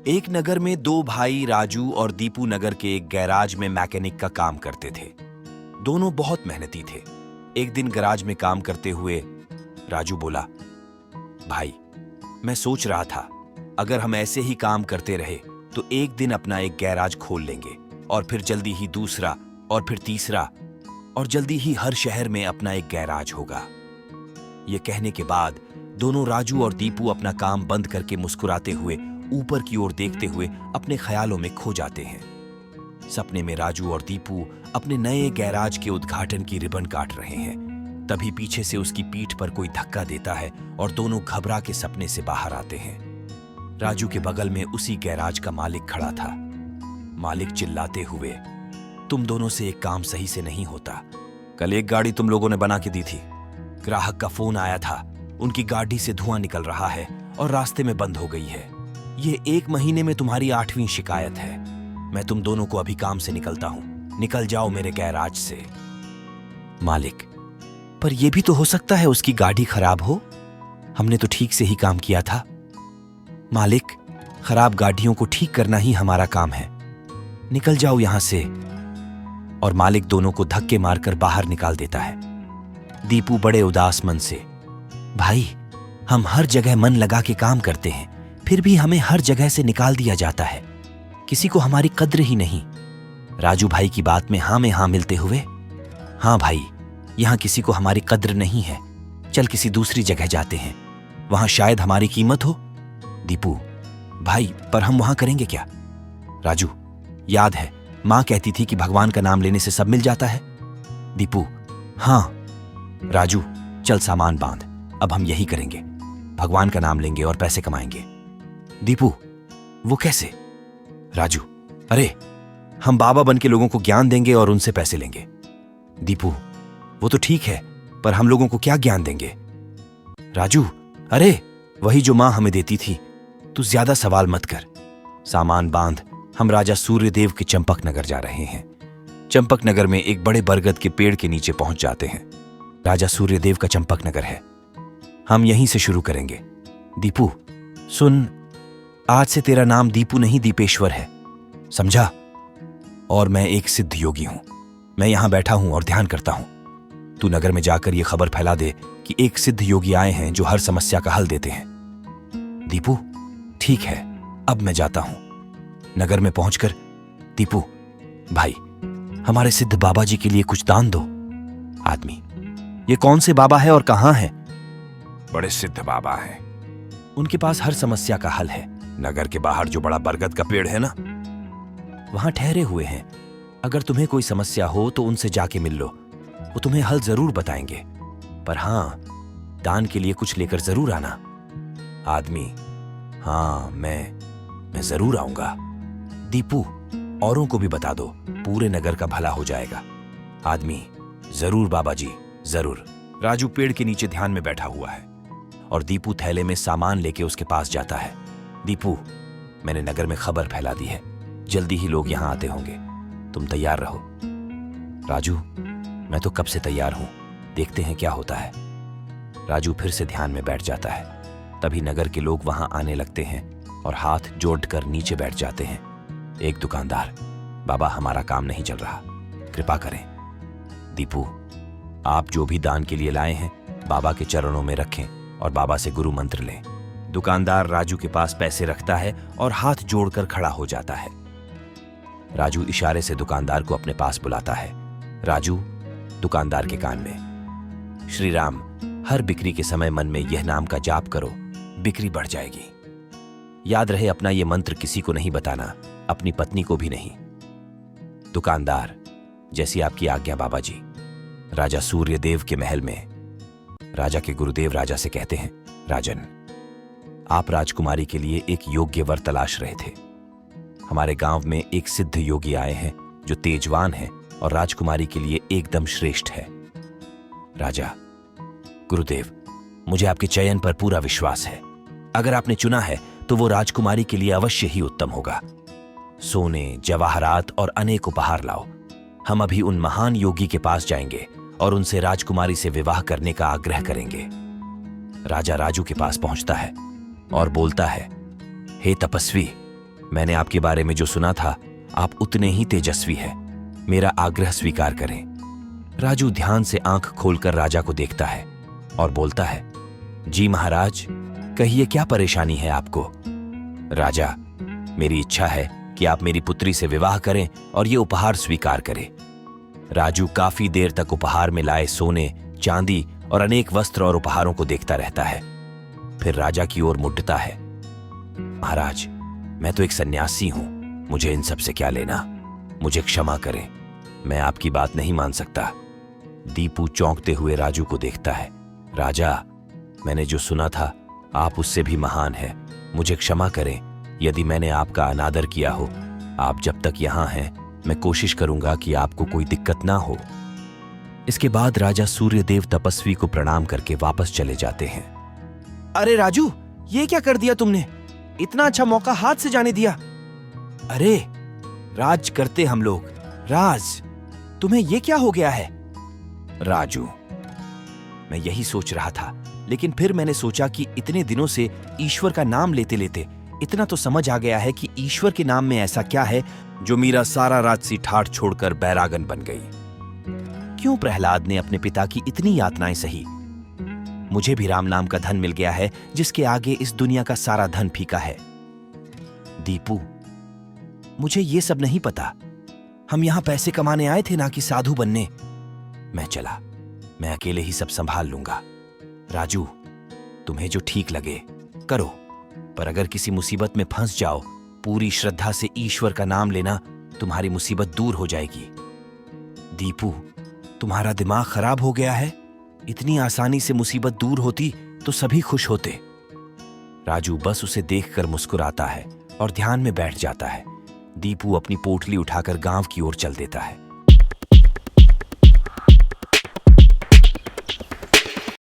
एक नगर में दो भाई राजू और दीपू नगर के एक गैराज में मैकेनिक का काम करते थे। दोनों बहुत मेहनती थे। एक दिन गैराज में काम करते हुए राजू बोला, भाई मैं सोच रहा था अगर हम ऐसे ही काम करते रहे तो एक दिन अपना एक गैराज खोल लेंगे और फिर जल्दी ही दूसरा और फिर तीसरा और जल्दी ही हर शहर में अपना एक गैराज होगा। यह कहने के बाद दोनों राजू और दीपू अपना काम बंद करके मुस्कुराते हुए ऊपर की ओर देखते हुए अपने ख्यालों में खो जाते हैं। सपने में राजू और दीपू अपने नए गैराज के उद्घाटन की रिबन काट रहे हैं। तभी पीछे से उसकी पीठ पर कोई धक्का देता है और दोनों घबरा के सपने से बाहर आते हैं। राजू के बगल में उसी गैराज का मालिक खड़ा था। मालिक चिल्लाते हुए, तुम दोनों से एक काम सही से नहीं होता। कल एक गाड़ी तुम लोगों ने बना के दी थी। ग्राहक का फोन आया था, उनकी गाड़ी से धुआं निकल रहा है और रास्ते में बंद हो गई है। ये 1 महीने में तुम्हारी 8वीं शिकायत है। मैं तुम दोनों को अभी काम से निकलता हूं, निकल जाओ मेरे गैराज से। मालिक, पर यह भी तो हो सकता है उसकी गाड़ी खराब हो। हमने तो ठीक से ही काम किया था। मालिक, खराब गाड़ियों को ठीक करना ही हमारा काम है। निकल जाओ यहां से। और मालिक दोनों को धक्के मारकर बाहर निकाल देता है। दीपू बड़े उदास मन से, भाई हम हर जगह मन लगा के काम करते हैं, फिर भी हमें हर जगह से निकाल दिया जाता है। किसी को हमारी कद्र ही नहीं। राजू भाई की बात में हाँ मिलते हुए, हाँ भाई, यहां किसी को हमारी कद्र नहीं है। चल किसी दूसरी जगह जाते हैं, वहां शायद हमारी कीमत हो। दीपू, भाई पर हम वहां करेंगे क्या? राजू, याद है मां कहती थी कि भगवान का नाम लेने से सब मिल जाता है। दीपू, हाँ। राजू, चल सामान बांध, अब हम यही करेंगे। भगवान का नाम लेंगे और पैसे कमाएंगे। दीपू, वो कैसे? राजू, अरे हम बाबा बन के लोगों को ज्ञान देंगे और उनसे पैसे लेंगे। दीपू, वो तो ठीक है, पर हम लोगों को क्या ज्ञान देंगे? राजू, अरे वही जो मां हमें देती थी। तू ज्यादा सवाल मत कर। सामान बांध, हम राजा सूर्यदेव के चंपक नगर जा रहे हैं। चंपक नगर में एक बड़े बरगद के पेड़ के नीचे पहुंच जाते हैं। राजा सूर्यदेव का चंपक नगर है, हम यहीं से शुरू करेंगे। दीपू सुन, आज से तेरा नाम दीपू नहीं दीपेश्वर है, समझा? और मैं एक सिद्ध योगी हूं। मैं यहां बैठा हूं और ध्यान करता हूं। तू नगर में जाकर यह खबर फैला दे कि एक सिद्ध योगी आए हैं जो हर समस्या का हल देते हैं। दीपू, ठीक है, अब मैं जाता हूं। नगर में पहुंचकर, दीपू भाई, हमारे सिद्ध बाबा जी के लिए कुछ दान दो। आदमी, ये कौन से बाबा है और कहां है? बड़े सिद्ध बाबा हैं। उनके पास हर समस्या का हल है। नगर के बाहर जो बड़ा बरगद का पेड़ है ना, वहां ठहरे हुए हैं। अगर तुम्हें कोई समस्या हो तो उनसे जाके मिल लो, वो तुम्हें हल जरूर बताएंगे। पर हां, दान के लिए कुछ लेकर जरूर आना। आदमी, हाँ मैं जरूर आऊंगा। दीपू, औरों को भी बता दो, पूरे नगर का भला हो जाएगा। आदमी, जरूर बाबा जी, जरूर। राजू पेड़ के नीचे ध्यान में बैठा हुआ है और दीपू थैले में सामान लेके उसके पास जाता है। दीपू, मैंने नगर में खबर फैला दी है, जल्दी ही लोग यहां आते होंगे, तुम तैयार रहो। राजू, मैं तो कब से तैयार हूं, देखते हैं क्या होता है। राजू फिर से ध्यान में बैठ जाता है। तभी नगर के लोग वहां आने लगते हैं और हाथ जोड़कर नीचे बैठ जाते हैं। एक दुकानदार, बाबा हमारा काम नहीं चल रहा, कृपा करें। दीपू, आप जो भी दान के लिए लाए हैं बाबा के चरणों में रखें और बाबा से गुरु मंत्र लें। दुकानदार राजू के पास पैसे रखता है और हाथ जोड़कर खड़ा हो जाता है। राजू इशारे से दुकानदार को अपने पास बुलाता है। राजू दुकानदार के कान में, श्री राम, हर बिक्री के समय मन में यह नाम का जाप करो, बिक्री बढ़ जाएगी। याद रहे, अपना यह मंत्र किसी को नहीं बताना, अपनी पत्नी को भी नहीं। दुकानदार, जैसी आपकी आज्ञा बाबा जी। राजा सूर्यदेव के महल में राजा के गुरुदेव राजा से कहते हैं, राजन, आप राजकुमारी के लिए एक योग्य वर तलाश रहे थे। हमारे गांव में एक सिद्ध योगी आए हैं जो तेजवान है और राजकुमारी के लिए एकदम श्रेष्ठ है। राजा, गुरुदेव, मुझे आपके चयन पर पूरा विश्वास है। अगर आपने चुना है तो वो राजकुमारी के लिए अवश्य ही उत्तम होगा। सोने, जवाहरात और अनेक उपहार लाओ। हम अभी उन महान योगी के पास जाएंगे और उनसे राजकुमारी से विवाह करने का आग्रह करेंगे। राजा राजू के पास पहुंचता है और बोलता है, हे तपस्वी, मैंने आपके बारे में जो सुना था, आप उतने ही तेजस्वी हैं। मेरा आग्रह स्वीकार करें। राजू ध्यान से आंख खोलकर राजा को देखता है और बोलता है, जी महाराज, कहिए क्या परेशानी है आपको। राजा, मेरी इच्छा है कि आप मेरी पुत्री से विवाह करें और ये उपहार स्वीकार करें। राजू काफी देर तक उपहार में लाए सोने, चांदी और अनेक वस्त्र और उपहारों को देखता रहता है। फिर राजा की ओर मुड़ता है। महाराज, मैं तो एक सन्यासी हूं, मुझे इन सब से क्या लेना। मुझे क्षमा करें, मैं आपकी बात नहीं मान सकता। दीपू चौंकते हुए राजू को देखता है। राजा, मैंने जो सुना था, आप उससे भी महान हैं। मुझे क्षमा करें यदि मैंने आपका अनादर किया हो। आप जब तक यहां हैं, मैं कोशिश करूंगा कि आपको कोई दिक्कत ना हो। इसके बाद राजा सूर्यदेव तपस्वी को प्रणाम करके वापस चले जाते हैं। अरे राजू, ये क्या कर दिया तुमने? इतना अच्छा मौका हाथ से जाने दिया। अरे राज करते हम लोग। राज, तुम्हें ये क्या हो गया है? राजू, मैं यही सोच रहा था, लेकिन फिर मैंने सोचा कि इतने दिनों से ईश्वर का नाम लेते लेते इतना तो समझ आ गया है कि ईश्वर के नाम में ऐसा क्या है जो मेरा सारा राजसी ठाठ छोड़कर बैरागन बन गई। क्यों प्रहलाद ने अपने पिता की इतनी यातनाएं सही? मुझे भी राम नाम का धन मिल गया है, जिसके आगे इस दुनिया का सारा धन फीका है। दीपू, मुझे ये सब नहीं पता। हम यहां पैसे कमाने आए थे, ना कि साधु बनने। मैं चला, मैं अकेले ही सब संभाल लूंगा। राजू, तुम्हें जो ठीक लगे करो, पर अगर किसी मुसीबत में फंस जाओ, पूरी श्रद्धा से ईश्वर का नाम लेना, तुम्हारी मुसीबत दूर हो जाएगी। दीपू, तुम्हारा दिमाग खराब हो गया है? इतनी आसानी से मुसीबत दूर होती तो सभी खुश होते। राजू बस उसे देखकर मुस्कुराता है और ध्यान में बैठ जाता है। दीपू अपनी पोटली उठाकर गांव की ओर चल देता है।